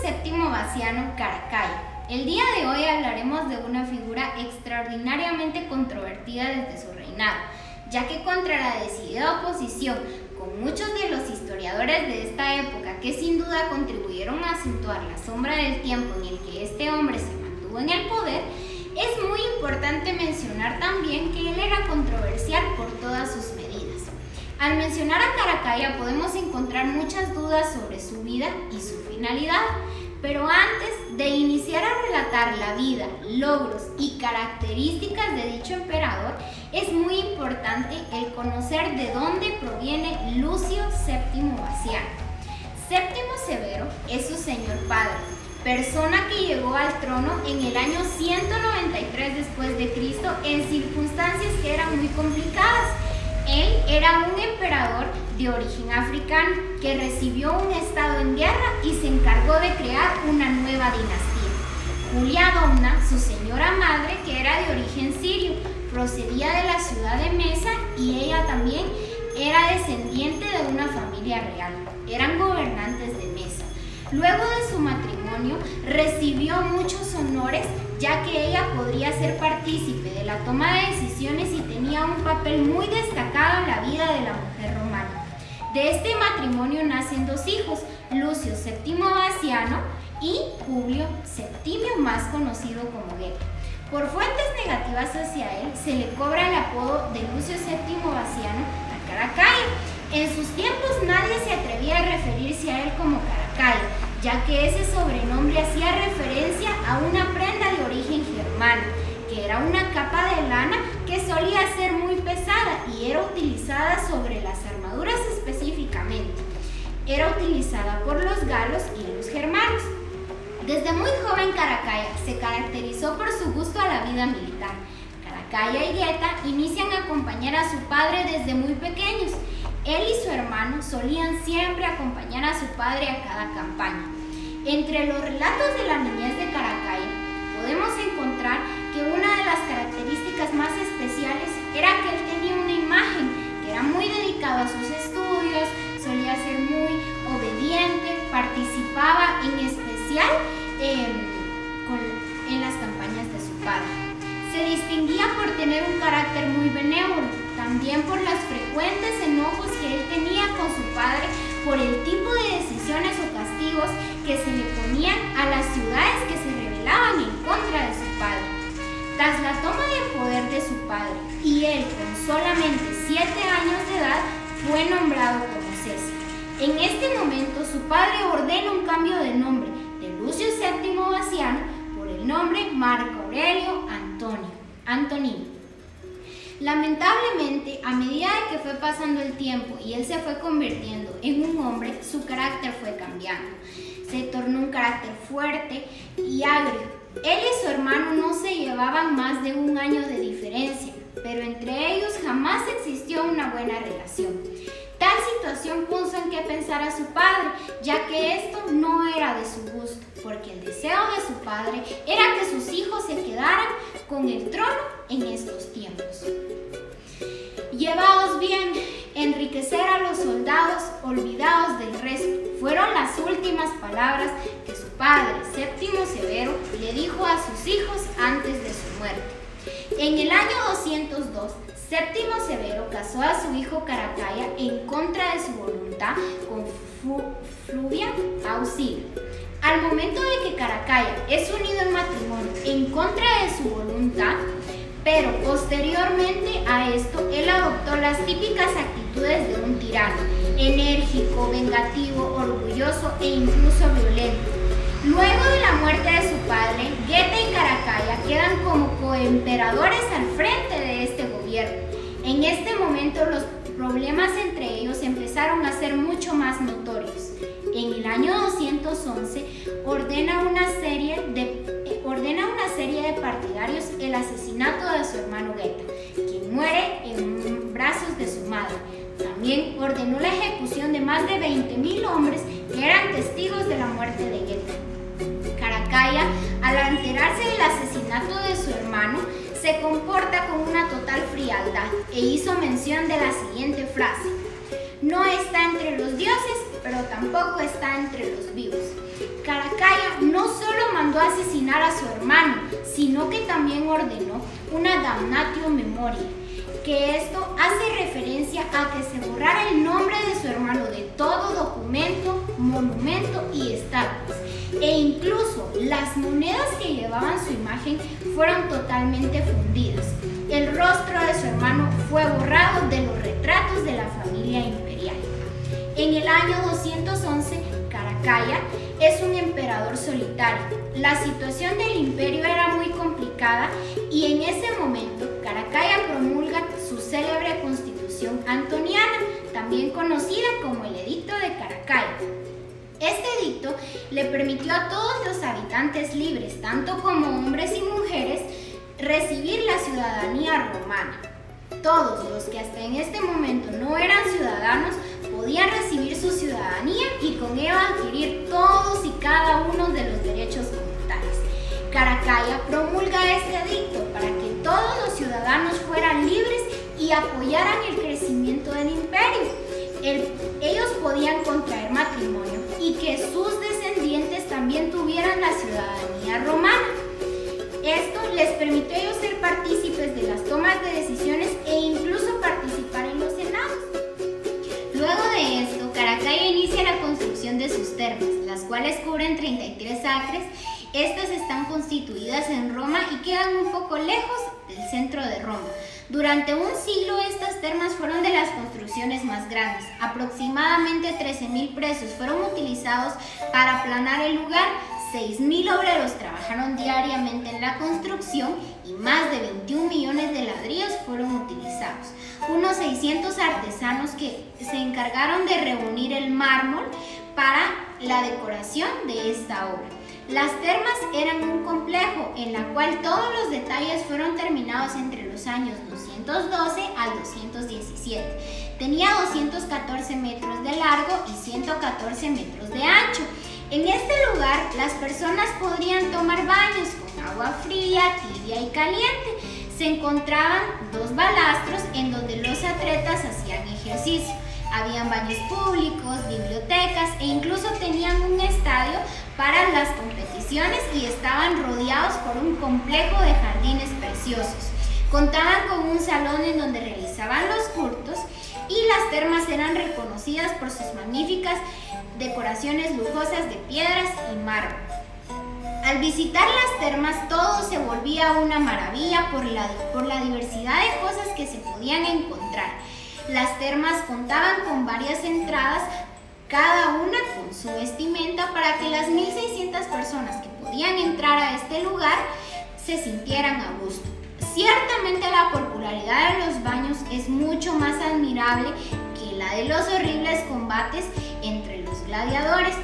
VII Vasiano Caracalla. El día de hoy hablaremos de una figura extraordinariamente controvertida desde su reinado, ya que contra la decidida oposición con muchos de los historiadores de esta época, que sin duda contribuyeron a acentuar la sombra del tiempo en el que este hombre se mantuvo en el poder, es muy importante mencionar también que él era controversial por todas sus medidas. Al mencionar a Caracalla podemos encontrar muchas dudas sobre su vida y su finalidad, pero antes de iniciar a relatar la vida, logros y características de dicho emperador, es muy importante el conocer de dónde proviene Lucio VII Vasiano. Séptimo Severo es su señor padre, persona que llegó al trono en el año 193 después de Cristo en circunstancias que eran muy complicadas. Él era un emperador de origen africano que recibió un estado en guerra y se encargó de crear una nueva dinastía. Julia Domna, su señora madre, que era de origen sirio, procedía de la ciudad de Mesa y ella también era descendiente de una familia real. Eran gobernantes de Mesa. Luego de su matrimonio recibió muchos honores, ya que ella podría ser partícipe de la toma de decisiones y tenía un papel muy destacado en la vida de la mujer romana. De este matrimonio nacen dos hijos, Lucio VII Vasiano y Publio Septimio, más conocido como Geta. Por fuentes negativas hacia él, se le cobra el apodo de Lucio VII Vasiano a Caracalla. En sus tiempos nadie se atrevía a referirse a él como Caracalla, ya que ese sobrenombre hacía referencia a una prenda de origen germano, que era una capa de lana que solía ser muy pesada y era utilizada sobre las armaduras específicamente. Era utilizada por los galos y los germanos. Desde muy joven Caracalla se caracterizó por su gusto a la vida militar. Caracalla y Geta inician a acompañar a su padre desde muy pequeños. Él y su hermano solían siempre acompañar a su padre a cada campaña. Entre los relatos de la niñez de Caracalla podemos encontrar que una de las características más especiales era que él tenía una imagen, que era muy dedicado a sus estudios, solía ser muy obediente, participaba en especial en las campañas de su padre. Se distinguía por tener un carácter muy benévolo, también por los frecuentes enojos que él tenía con su padre por el tipo de decisiones o castigos que se le ponían a las ciudades que se rebelaban en contra de su padre. Tras la toma de poder de su padre y él con solamente 7 años de edad, fue nombrado como César. En este momento su padre ordena un cambio de nombre de Lucio VII Vasiano por el nombre Marco Aurelio Antonino. Lamentablemente, a medida de que fue pasando el tiempo y él se fue convirtiendo en un hombre, su carácter fue cambiando. Se tornó un carácter fuerte y agrio. Él y su hermano no se llevaban más de 1 año de diferencia, pero entre ellos jamás existió una buena relación. Tal situación puso en qué pensar a su padre, ya que esto no era de su gusto, porque el deseo de su padre era que sus hijos se quedaran con el trono en estos tiempos. Llevaos bien, enriquecer a los soldados olvidados del resto, fueron las últimas palabras que su padre, Séptimo Severo, le dijo a sus hijos antes de su muerte. En el año 202, Séptimo Severo casó a su hijo Caracalla en contra de su voluntad con Flavia Auxilio. Al momento de que Caracalla es unido en matrimonio en contra de su voluntad, pero posteriormente a esto él adoptó las típicas actitudes de un tirano, enérgico, vengativo, orgulloso e incluso violento. Luego de la muerte de su padre, Geta y Caracalla quedan como coemperadores al frente de este gobierno. En este momento los problemas entre ellos empezaron a ser mucho más notorios. En el año 211 ordena una serie de partidarios el asesinato de su hermano Geta, quien muere en brazos de su madre. También ordenó la ejecución de más de 20.000 hombres que eran testigos de la muerte de Geta. Caracalla, al enterarse del asesinato de su hermano, se comporta con una total frialdad e hizo mención de la siguiente frase: no está entre los dioses pero tampoco está entre los vivos. Caracalla no solo mandó a asesinar a su hermano, sino que también ordenó una damnatio memoriae, que esto hace referencia a que se borrara el nombre de su hermano de todo documento, monumento y estatuas, e incluso las monedas que llevaban su imagen fueron totalmente fundidas. El rostro de su hermano fue borrado de los retratos de la familia imperial. En el año 211, Caracalla es un emperador solitario. La situación del imperio era muy complicada y en ese momento Caracalla promulga su célebre Constitución Antoniana, también conocida como el Edicto de Caracalla. Este edicto le permitió a todos los habitantes libres, tanto como hombres y mujeres, recibir la ciudadanía romana. Todos los que hasta en este momento no eran ciudadanos podían recibir su ciudadanía y con ella adquirir todos y cada uno de los derechos comunitarios. Caracalla promulga este edicto para que todos los ciudadanos fueran libres y apoyaran el crecimiento del imperio. Ellos podían contraer matrimonio y que sus descendientes también tuvieran la ciudadanía romana. Esto les permitió a ellos ser partícipes de las tomas de decisiones e incluso participar en los senados. Luego de esto, Caracalla inicia la construcción de sus termas, las cuales cubren 33 acres. Estas están constituidas en Roma y quedan un poco lejos del centro de Roma. Durante un siglo estas termas fueron de las construcciones más grandes. Aproximadamente 13.000 presos fueron utilizados para aplanar el lugar. 6.000 obreros trabajaron diariamente en la construcción y más de 21 millones de ladrillos fueron utilizados. Unos 600 artesanos que se encargaron de reunir el mármol para la decoración de esta obra. Las termas eran un complejo en la cual todos los detalles fueron terminados entre los años 212 al 217. Tenía 214 metros de largo y 114 metros de ancho. En este lugar, las personas podrían tomar baños con agua fría, tibia y caliente. Se encontraban 2 balastros en donde los atletas hacían ejercicio. Habían baños públicos, bibliotecas e incluso tenían un estadio para las competiciones y estaban rodeados por un complejo de jardines preciosos. Contaban con un salón en donde realizaban los cultos y las termas eran reconocidas por sus magníficas decoraciones lujosas de piedras y mármol. Al visitar las termas todo se volvía una maravilla por la diversidad de cosas que se podían encontrar. Las termas contaban con varias entradas, cada una con su vestimenta para que las 1.600 personas que podían entrar a este lugar se sintieran a gusto. Ciertamente la popularidad de los baños es mucho más admirable que la de los horribles combates entre los gladiadores.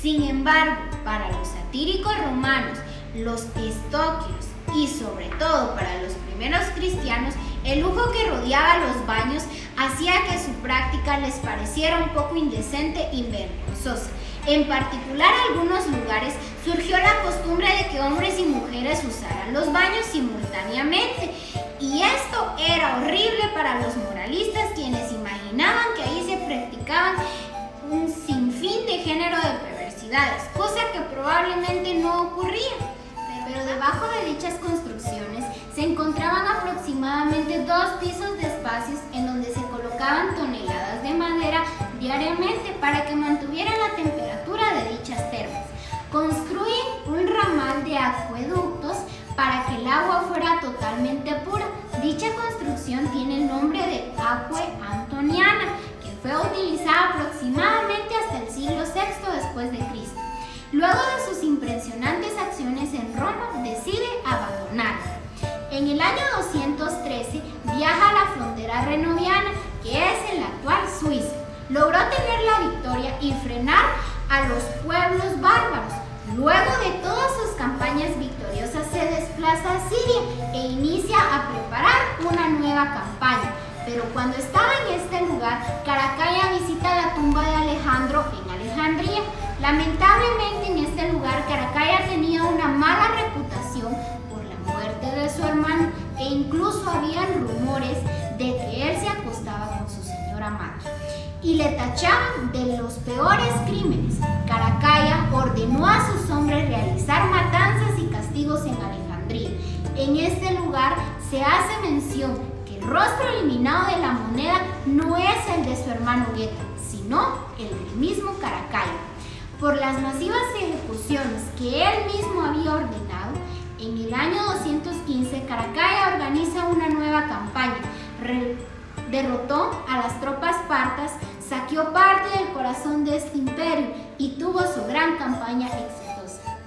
Sin embargo, para los satíricos romanos, los estoquios y sobre todo para los primeros cristianos, el lujo que rodeaba los baños hacía que su práctica les pareciera un poco indecente y vergonzosa. En particular, en algunos lugares surgió la costumbre de que hombres y mujeres usaran los baños simultáneamente, y esto era horrible para los moralistas, quienes imaginaban que ahí se practicaban un sinfín de género de perversidades, cosa que probablemente no ocurría. Pero debajo de dichas construcciones se encontraban aproximadamente 2 pisos de espacios en donde se colocaban toneladas de madera diariamente para que mantuvieran la temperatura de dichas termas. Construyen un ramal de acueductos para que el agua fuera totalmente pura. Dicha construcción tiene el nombre de Aquae Antoniana, que fue utilizada aproximadamente hasta el siglo VI después de Cristo. Luego de sus impresionantes acciones en Roma, decide abandonarla. En el año 213 viaja a la frontera renoviana, que es en la actual Suiza. Logró tener la victoria y frenar a los pueblos bárbaros. Luego de todas sus campañas victoriosas se desplaza a Siria e inicia a preparar una nueva campaña. Pero cuando estaba en este lugar, Caracalla visita la tumba de Alejandro en Alejandría. Lamentablemente en este lugar Caracalla tenía una mala reputación por la muerte de su hermano e incluso habían rumores de que él se acostaba con su señora madre. y le tachaban de los peores crímenes. Caracalla ordenó a sus hombres realizar matanzas y castigos en Alejandría. En este lugar se hace mención que el rostro eliminado de la moneda no es el de su hermano Guetta, sino el del mismo Caracalla. Por las masivas ejecuciones que él mismo había ordenado, en el año 215 Caracalla organiza una nueva campaña. Derrotó a las tropas partas, saqueó parte del corazón de este imperio y tuvo su gran campaña exitosa.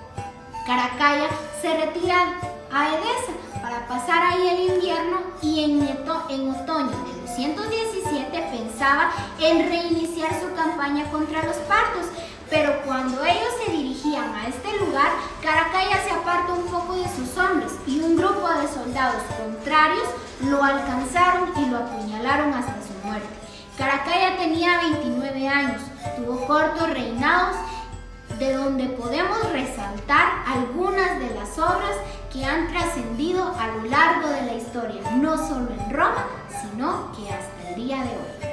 Caracalla se retira a Edesa para pasar ahí el invierno y en otoño de 217 pensaba en reiniciar su campaña contra los partos, pero cuando ellos se dirigían a este lugar, Caracalla se aparta un poco de sus hombres y un grupo de soldados contrarios lo alcanzaron y lo apuñalaron hasta su muerte. Caracalla tenía 29 años, tuvo cortos reinados, de donde podemos resaltar algunas de las obras que han trascendido a lo largo de la historia, no solo en Roma, sino que hasta el día de hoy.